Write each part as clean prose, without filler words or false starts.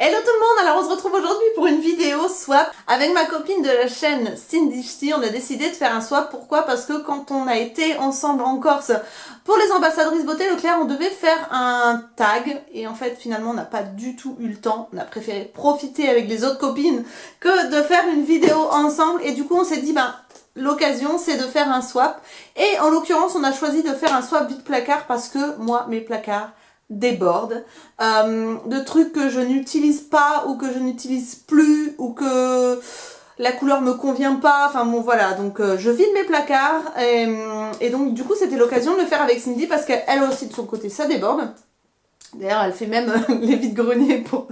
Hello tout le monde, alors on se retrouve aujourd'hui pour une vidéo swap avec ma copine de la chaîne Cindy Ch'ti. On a décidé de faire un swap, pourquoi? Parce que quand on a été ensemble en Corse pour les ambassadrices beauté Leclerc, on devait faire un tag et en fait finalement on n'a pas du tout eu le temps. On a préféré profiter avec les autres copines que de faire une vidéo ensemble et du coup on s'est dit l'occasion c'est de faire un swap et en l'occurrence on a choisi de faire un swap vide placard parce que moi mes placards déborde de trucs que je n'utilise pas ou que je n'utilise plus ou que la couleur me convient pas, enfin bon voilà, donc je vide mes placards et donc du coup c'était l'occasion de le faire avec Cindy parce qu'elle aussi de son côté ça déborde. D'ailleurs, elle fait même les vides-greniers pour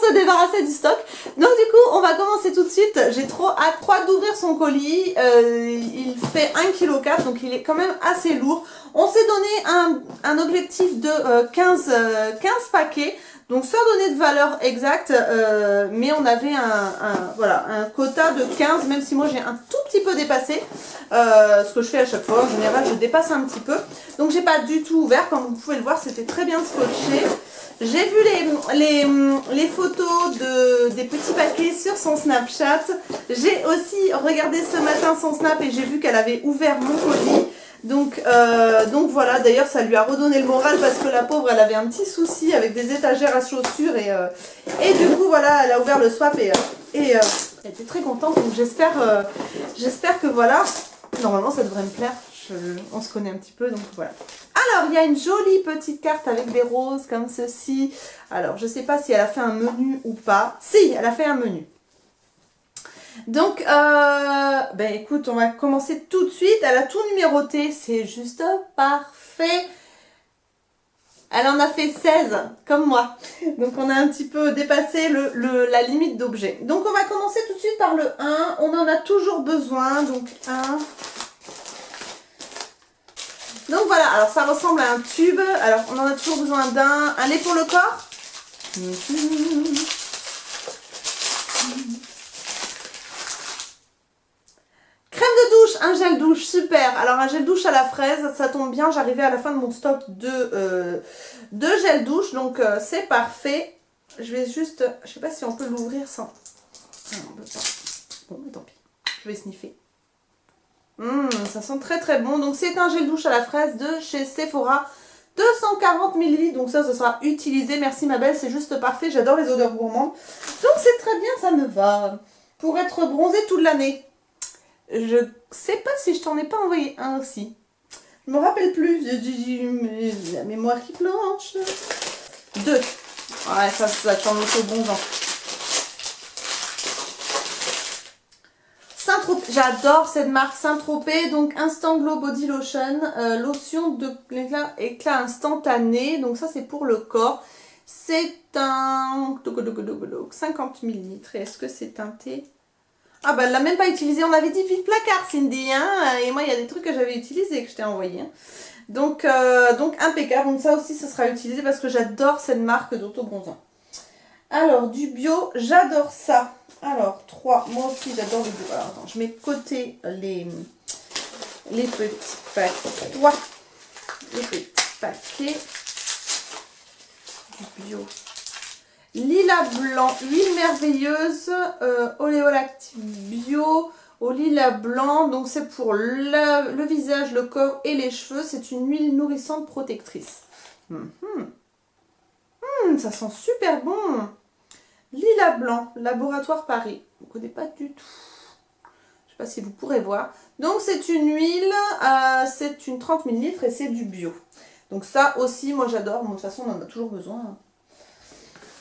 se débarrasser du stock. Donc du coup, on va commencer tout de suite. J'ai trop hâte d'ouvrir son colis. Il fait 1,4 kg, donc il est quand même assez lourd. On s'est donné un objectif de 15 paquets. Donc sans donner de valeur exacte, mais on avait un quota de 15, même si moi j'ai un tout petit peu dépassé, ce que je fais à chaque fois, en général je dépasse un petit peu. Donc j'ai pas du tout ouvert, comme vous pouvez le voir c'était très bien scotché. J'ai vu les photos des petits paquets sur son Snapchat. J'ai aussi regardé ce matin son Snap et j'ai vu qu'elle avait ouvert mon colis. Donc voilà, d'ailleurs ça lui a redonné le moral parce que la pauvre elle avait un petit souci avec des étagères à chaussures et du coup voilà elle a ouvert le swap et elle était très contente, donc j'espère que voilà, normalement ça devrait me plaire, on se connaît un petit peu donc voilà. Alors il y a une jolie petite carte avec des roses comme ceci, alors je sais pas si elle a fait un menu ou pas, si elle a fait un menu. Donc, écoute, on va commencer tout de suite. Elle a tout numéroté, c'est juste parfait. Elle en a fait 16, comme moi. Donc, on a un petit peu dépassé la limite d'objets. Donc, on va commencer tout de suite par le 1. On en a toujours besoin. Donc, 1. Donc, voilà. Alors, ça ressemble à un tube. Alors, on en a toujours besoin d'un. Un lait pour le corps. Un gel douche, super. Alors un gel douche à la fraise, ça tombe bien, j'arrivais à la fin de mon stock de gel douche, donc c'est parfait. Je vais juste, je sais pas si on peut l'ouvrir sans... Ah, on peut pas. Bon, mais tant pis, je vais sniffer. Ça sent très très bon. Donc c'est un gel douche à la fraise de chez Sephora, 240 ml, donc ça sera utilisé. Merci ma belle, c'est juste parfait, j'adore les odeurs gourmandes. Donc c'est très bien, ça me va. Pour être bronzée toute l'année. Je sais pas si je t'en ai pas envoyé un aussi. Je me rappelle plus. La mémoire qui planche. 2. Ouais, ça t'en est au bon genre. Saint-Tropez. J'adore cette marque Saint-Tropez. Donc Instant Glow Body Lotion. Lotion de éclat instantané. Donc ça c'est pour le corps. C'est un 50 ml. Est-ce que c'est teinté? Ah bah elle l'a même pas utilisé, on avait dit vide placard Cindy, hein, et moi il y a des trucs que j'avais utilisés que je t'ai envoyé. Hein. Donc impeccable, donc ça aussi ça sera utilisé parce que j'adore cette marque d'autobronzant. Alors du bio, j'adore ça. Alors 3, moi aussi j'adore le bio. Alors attends, je mets de côté les petits paquets. 3, les petits paquets du bio. Lilas blanc, huile merveilleuse, Oléolactive bio, au lilas blanc. Donc c'est pour le visage, le corps et les cheveux. C'est une huile nourrissante protectrice. Ça sent super bon. Lilas blanc, Laboratoire Paris. Je ne connais pas du tout. Je ne sais pas si vous pourrez voir. Donc c'est une huile, c'est une 30 ml et c'est du bio. Donc ça aussi, moi j'adore. De toute façon, on en a toujours besoin.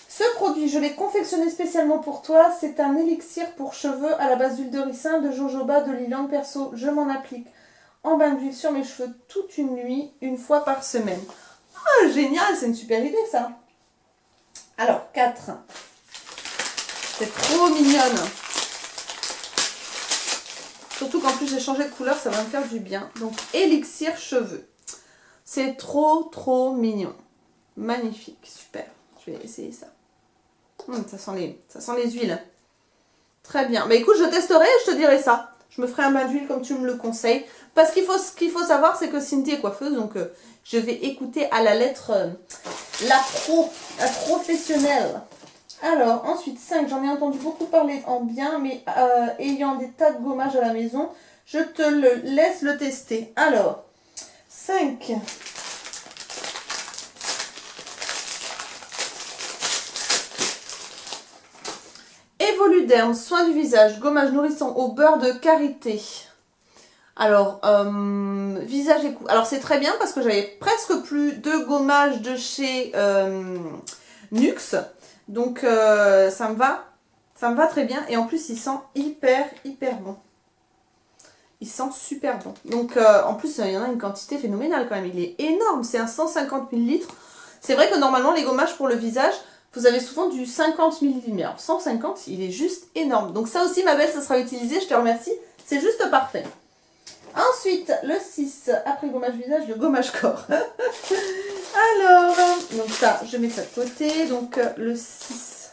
Ce produit, je l'ai confectionné spécialement pour toi. C'est un élixir pour cheveux à la base d'huile de ricin, de jojoba, de lilang. Perso. Je m'en applique en bain d'huile sur mes cheveux toute une nuit, une fois par semaine. Ah, génial, c'est une super idée ça. Alors, 4. C'est trop mignonne. Surtout qu'en plus j'ai changé de couleur, ça va me faire du bien. Donc, élixir cheveux. C'est trop mignon. Magnifique, super. Je vais essayer ça. Ça sent les huiles. Très bien. Mais écoute, je testerai et je te dirai ça. Je me ferai un bain d'huile comme tu me le conseilles. Parce ce qu'il faut savoir, c'est que Cindy est coiffeuse. Donc, je vais écouter à la lettre la professionnelle. Alors, ensuite, 5, j'en ai entendu beaucoup parler en bien, mais ayant des tas de gommages à la maison, je te le laisse le tester. Alors, 5. Evoluderm, soin du visage, gommage nourrissant au beurre de karité. Alors, visage et cou. Alors, c'est très bien parce que j'avais presque plus de gommage de chez Nuxe. Donc, ça me va très bien. Et en plus, il sent hyper bon. Il sent super bon. Donc, en plus, il y en a une quantité phénoménale quand même. Il est énorme. C'est un 150 ml. C'est vrai que normalement, les gommages pour le visage, vous avez souvent du 50 ml. Mais alors, 150, il est juste énorme. Donc, ça aussi, ma belle, ça sera utilisé. Je te remercie. C'est juste parfait. Ensuite, le 6, après le gommage visage, le gommage corps. Alors, donc ça, je mets ça de côté. Donc, le 6.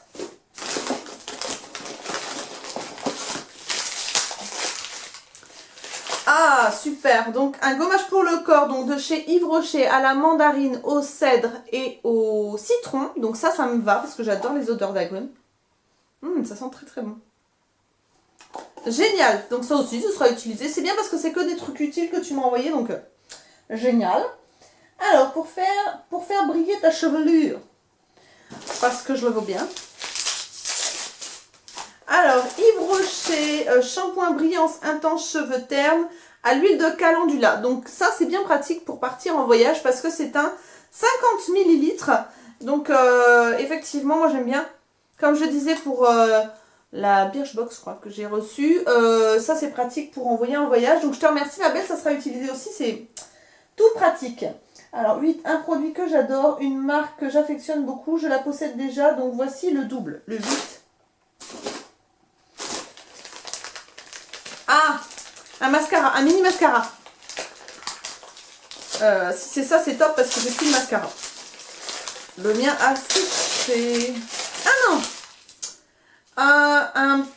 Ah, super. Donc, un gommage pour le corps, donc de chez Yves Rocher à la mandarine, au cèdre et au citron. Donc ça me va parce que j'adore les odeurs d'agrumes. Ça sent très bon. Génial, donc ça aussi, ce sera utilisé. C'est bien parce que c'est que des trucs utiles que tu m'as envoyé, donc génial. Alors, pour faire briller ta chevelure, parce que je le vaux bien. Alors, Yves Rocher, shampoing brillance intense cheveux ternes à l'huile de calendula. Donc ça, c'est bien pratique pour partir en voyage parce que c'est un 50 ml. Donc, effectivement, moi j'aime bien. Comme je disais pour... la Birchbox, je crois, que j'ai reçue. Ça, c'est pratique pour envoyer en voyage. Donc, je te remercie, ma belle. Ça sera utilisé aussi. C'est tout pratique. Alors, 8, un produit que j'adore. Une marque que j'affectionne beaucoup. Je la possède déjà. Donc, voici le double. Le 8. Ah, un mascara. Un mini mascara. Si c'est ça, c'est top parce que j'ai plus de mascara. Le mien a séché. Ah non!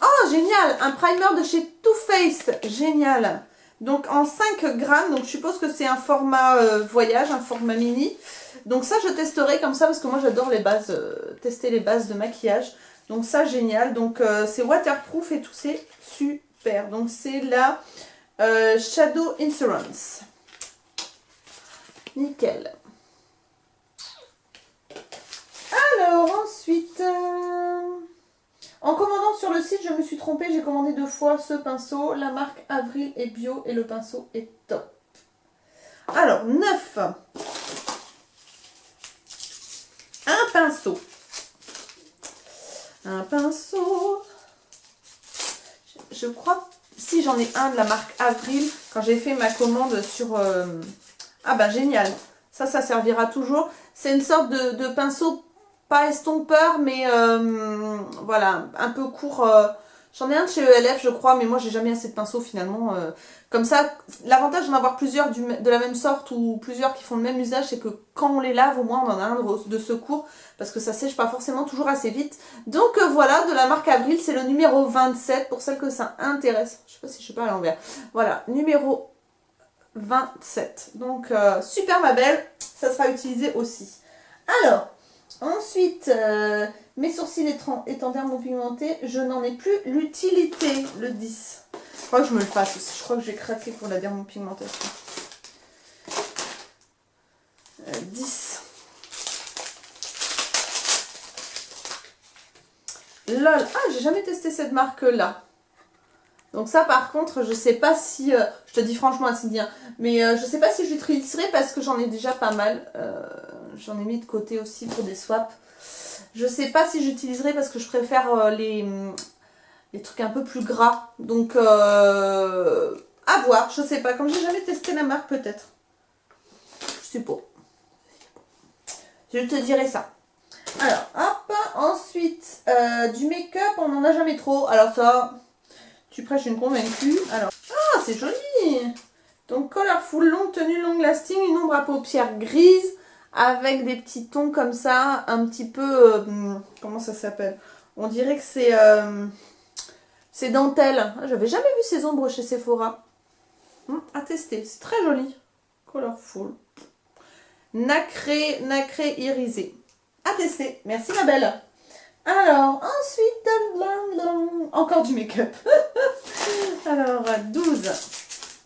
Oh, génial! Un primer de chez Too Faced. Génial! Donc, en 5 grammes. Donc, je suppose que c'est un format voyage, un format mini. Donc, ça, je testerai comme ça parce que moi, j'adore les bases, tester les bases de maquillage. Donc, ça, génial. Donc, c'est waterproof et tout, c'est super. Donc, c'est la Shadow Insurance. Nickel. Alors, ensuite... En commandant sur le site, je me suis trompée, j'ai commandé 2 fois ce pinceau. La marque Avril est bio et le pinceau est top. Alors, 9. Un pinceau. Un pinceau. Je crois, si j'en ai un de la marque Avril, quand j'ai fait ma commande sur... Ah bah génial. Ça servira toujours. C'est une sorte de pinceau... Pas estompeur, mais voilà, un peu court. J'en ai un de chez ELF, je crois, mais moi, j'ai jamais assez de pinceaux finalement. Comme ça, l'avantage d'en avoir plusieurs de la même sorte ou plusieurs qui font le même usage, c'est que quand on les lave, au moins, on en a un de secours, parce que ça sèche pas forcément toujours assez vite. Donc voilà, de la marque Avril, c'est le numéro 27, pour celles que ça intéresse. Je sais pas si je sais pas à l'envers. Voilà, numéro 27. Donc, super ma belle, ça sera utilisé aussi. Alors... Ensuite, mes sourcils étant non pigmentés, je n'en ai plus l'utilité, le 10. Je crois que je me le fasse aussi. Je crois que j'ai craqué pour la dermopigmentation. 10. Lol. Ah, j'ai jamais testé cette marque-là. Donc ça, par contre, je sais pas si... je te dis franchement, Cindy, hein, mais je sais pas si je l'utiliserai parce que j'en ai déjà pas mal. J'en ai mis de côté aussi pour des swaps. Je sais pas si j'utiliserai parce que je préfère les trucs un peu plus gras. Donc, à voir. Je sais pas. Comme j'ai jamais testé la marque, peut-être. Je sais pas. Je te dirai ça. Alors, hop. Ensuite, du make-up, on n'en a jamais trop. Alors ça, tu prêches une convaincue. Alors, ah, c'est joli. Donc, colorful, longue tenue, long lasting, une ombre à paupières grise. Avec des petits tons comme ça, un petit peu... comment ça s'appelle? On dirait que c'est dentelle. J'avais jamais vu ces ombres chez Sephora. À tester, c'est très joli. Colorful. Nacré irisé. À tester. Merci ma belle. Alors, ensuite, encore du make-up. Alors, 12.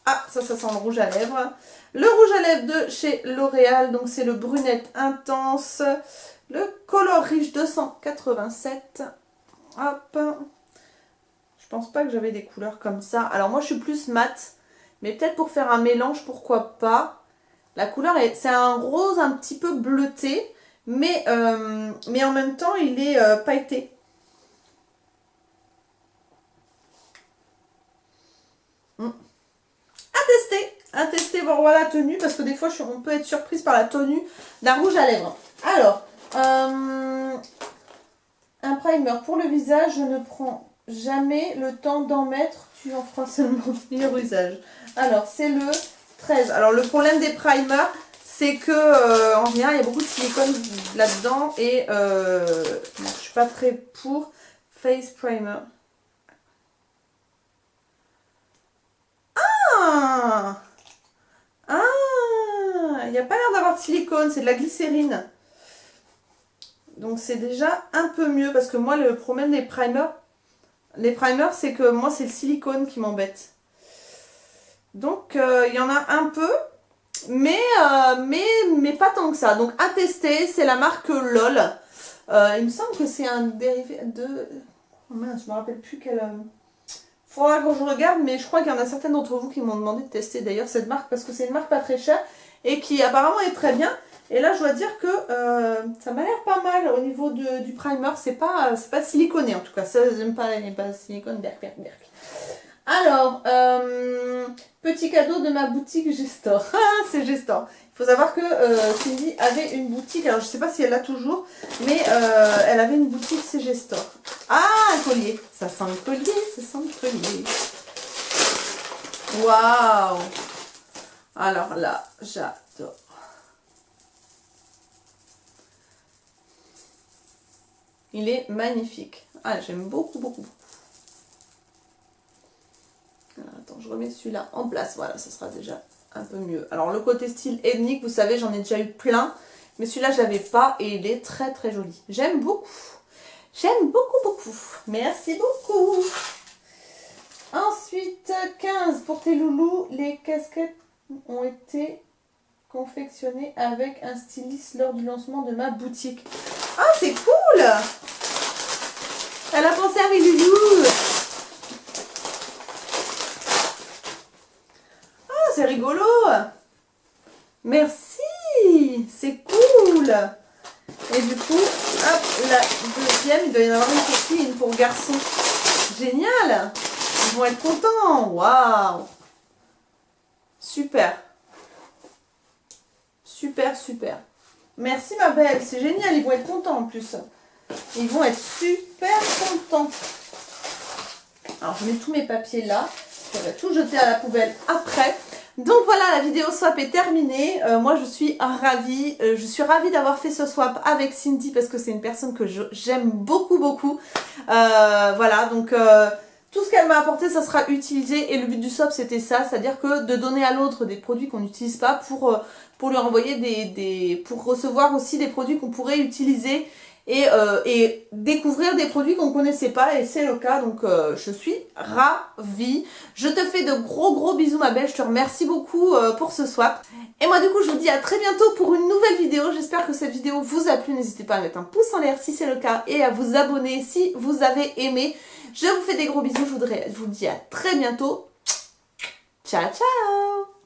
Ah, ça sent le rouge à lèvres. Le rouge à lèvres de chez L'Oréal, donc c'est le brunette intense. Le Color Riche 287. Hop. Je pense pas que j'avais des couleurs comme ça. Alors moi, je suis plus mat. Mais peut-être pour faire un mélange, pourquoi pas. La couleur, c'est un rose un petit peu bleuté. Mais en même temps, il est pailleté. À tester, voir la tenue, parce que des fois, on peut être surprise par la tenue d'un rouge à lèvres. Alors, un primer pour le visage, je ne prends jamais le temps d'en mettre. Tu en feras seulement le meilleur usage. Alors, c'est le 13. Alors, le problème des primers, c'est que en général, il y a beaucoup de silicone là-dedans et je suis pas très pour face primer. Il n'y a pas l'air d'avoir de silicone, c'est de la glycérine. Donc c'est déjà un peu mieux parce que moi, le problème des primers, c'est que moi, c'est le silicone qui m'embête. Donc il y en a un peu. Mais pas tant que ça. Donc à tester, c'est la marque LOL. Il me semble que c'est un dérivé de... Oh mince, je me rappelle plus quel... Faudra que je regarde, mais je crois qu'il y en a certaines d'entre vous qui m'ont demandé de tester d'ailleurs cette marque parce que c'est une marque pas très chère et qui apparemment est très bien. Et là, je dois dire que ça m'a l'air pas mal au niveau du primer. C'est pas siliconé en tout cas. Ça, j'aime pas silicone. Berk. Alors, petit cadeau de ma boutique Gestor. Ah, c'est Gestor. Il faut savoir que Cindy avait une boutique. Alors, je sais pas si elle l'a toujours, mais elle avait une boutique, c'est Gestor. Ah, un collier. Ça sent le collier, ça sent le collier. Waouh. Alors là, j'adore. Il est magnifique. Ah, j'aime beaucoup. Alors, attends, je remets celui-là en place. Voilà, ça sera déjà un peu mieux. Alors, le côté style ethnique, vous savez, j'en ai déjà eu plein. Mais celui-là, je l'avais pas et il est très joli. J'aime beaucoup. J'aime beaucoup. Merci beaucoup. Ensuite, 15 pour tes loulous. Les casquettes ont été confectionnées avec un styliste lors du lancement de ma boutique. Ah, c'est cool! Elle a pensé à mes loulous. Ah, c'est rigolo. Merci, c'est cool. Et du coup, hop, la deuxième, il doit y en avoir une pour filles et une pour garçons. Génial. Ils vont être contents. Waouh. Super. Merci ma belle, c'est génial, ils vont être contents en plus. Ils vont être super contents. Alors je mets tous mes papiers là. Je vais tout jeter à la poubelle après. Donc voilà, la vidéo swap est terminée. Moi je suis ravie. Je suis ravie d'avoir fait ce swap avec Cindy parce que c'est une personne que j'aime beaucoup. Voilà, donc tout ce qu'elle m'a apporté, ça sera utilisé. Et le but du swap, c'était ça, c'est-à-dire que de donner à l'autre des produits qu'on n'utilise pas pour lui envoyer pour recevoir aussi des produits qu'on pourrait utiliser et découvrir des produits qu'on ne connaissait pas, et c'est le cas, donc je suis ravie. Je te fais de gros bisous ma belle, je te remercie beaucoup pour ce swap. Et moi du coup je vous dis à très bientôt pour une nouvelle vidéo. J'espère que cette vidéo vous a plu, n'hésitez pas à mettre un pouce en l'air si c'est le cas et à vous abonner si vous avez aimé. Je vous fais des gros bisous, je vous dis à très bientôt. Ciao ciao.